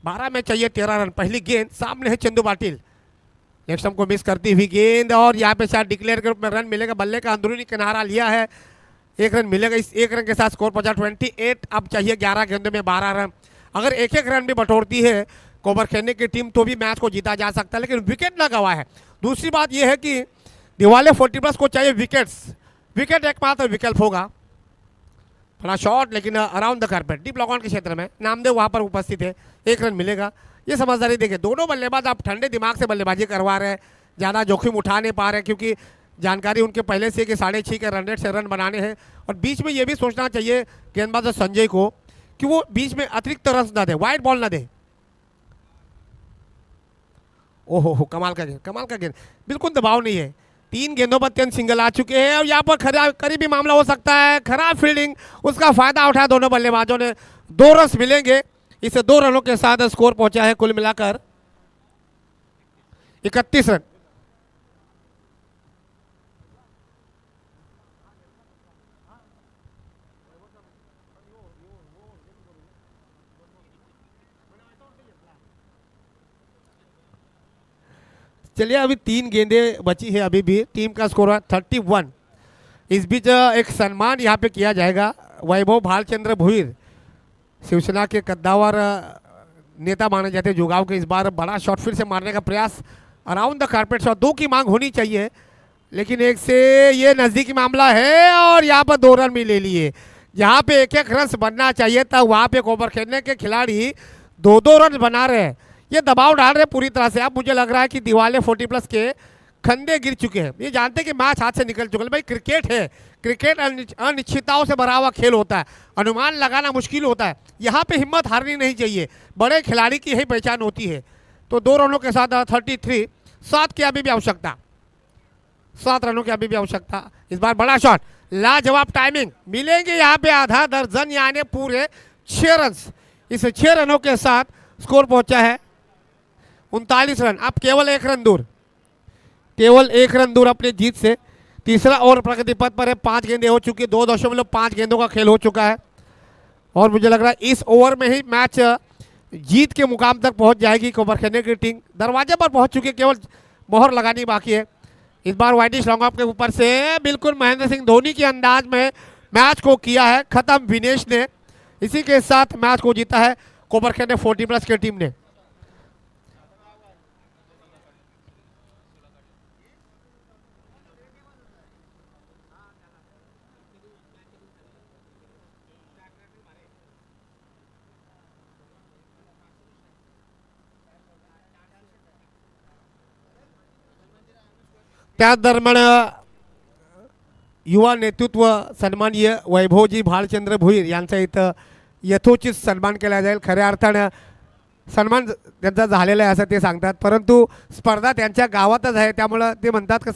12 में चाहिए 13 रन। पहली गेंद सामने है चंदू पाटिल, नेक्स्ट को मिस करती हुई गेंद और यहाँ पे शायद डिक्लेयर के रूप में रन मिलेगा। बल्ले का अंदरूनी किनारा लिया है, 1 रन मिलेगा। इस 1 रन के साथ स्कोर पहुंचा 28। अब चाहिए 11 गेंदों में 12 रन। अगर एक एक रन भी बटोरती है कोबर खेलने की टीम तो भी मैच को जीता जा सकता है, लेकिन विकेट ना गवा है। दूसरी बात यह है कि दिवाले 40+ को चाहिए विकेट्स। विकेट एकमात्र विकल्प होगा। बड़ा शॉट लेकिन around the carpet, deep log on के क्षेत्र में नामदेव वहां पर उपस्थित है। 1 रन मिलेगा। ये समझदारी देखिए, दोनों बल्लेबाज आप ठंडे दिमाग से बल्लेबाजी करवा रहे हैं, ज़्यादा जोखिम उठा नहीं पा रहे हैं, क्योंकि जानकारी उनके पहले से कि 6.5 के रन रेट से रन बनाने हैं। और बीच में ये भी सोचना चाहिए गेंदबाज संजय को कि वो बीच में अतिरिक्त रन ना दे, वाइड बॉल ना दे। ओहो कमाल का गेंद, कमाल का गेंद, बिल्कुल दबाव नहीं है। 3 गेंदों पर 3 सिंगल आ चुके हैं और यहाँ पर करीबी मामला हो सकता है। खराब फील्डिंग, उसका फायदा उठाया दोनों बल्लेबाजों ने। 2 रन मिलेंगे। इस 2 रनों के साथ स्कोर पहुंचा है कुल मिलाकर 31 रन। चलिए अभी 3 गेंदें बची है, अभी भी टीम का स्कोर है 31। इस बीच एक सम्मान यहाँ पे किया जाएगा। वैभव भालचंद्र भुईर शिवसेना के कद्दावर नेता माने जाते हैं जुगाव के, इस बार बड़ा शॉट फिर से मारने का प्रयास। अराउंड द कारपेट शॉट, 2 की मांग होनी चाहिए, लेकिन 1 से ये नज़दीकी मामला है और यहाँ पर 2 रन भी ले लिए। जहाँ पे 1-1 रन बनना चाहिए था वहाँ पे कोबर खेलने के खिलाड़ी 2-2 रन बना रहे हैं। ये दबाव डाल रहे हैं पूरी तरह से। अब मुझे लग रहा है कि दिवाले 40+ के खंडे गिर चुके हैं। ये जानते हैं कि मैच हाथ से निकल चुका है। भाई क्रिकेट है, क्रिकेट अनिश्चितताओं से भरा हुआ खेल होता है, अनुमान लगाना मुश्किल होता है। यहाँ पे हिम्मत हारनी नहीं चाहिए, बड़े खिलाड़ी की यही पहचान होती है। तो 2 रनों के साथ 33, 7 की अभी भी आवश्यकता, 7 रनों की अभी भी आवश्यकता। इस बार बड़ा शॉट, लाजवाब टाइमिंग, मिलेंगे यहाँ पे आधा दर्जन यानी पूरे 6 रन। इस 6 रनों के साथ स्कोर पहुंचा है 39 रन। अब केवल 1 रन दूर, केवल 1 रन दूर अपनी जीत से। तीसरा ओवर प्रगति पथ पर है, 5 गेंदें हो चुकी, 2.5 गेंदों का खेल हो चुका है। और मुझे लग रहा है इस ओवर में ही मैच जीत के मुकाम तक पहुंच जाएगी कोबर खेलने की टीम। दरवाजे पर पहुंच चुकी है, केवल मोहर लगानी बाकी है। इस बार वाइडिश लॉन्ग ऑफ के ऊपर से बिल्कुल महेंद्र सिंह धोनी के अंदाज में मैच को किया है खत्म विनेश ने। इसी के साथ मैच को जीता है कोबर खेलने 40+ की टीम ने। त्या दरम्यान युवा नेतृत्व सन्माननीय वैभवजी भालचंद्र भुईर यांचा इथं यथोचित सन्मान केला जाईल। खऱ्या अर्थानं सन्मान त्यांचा झालेला आहे असं ते सांगतात, परंतु स्पर्धा त्यांच्या गावातच आहे, त्यामुळं ते म्हणतात की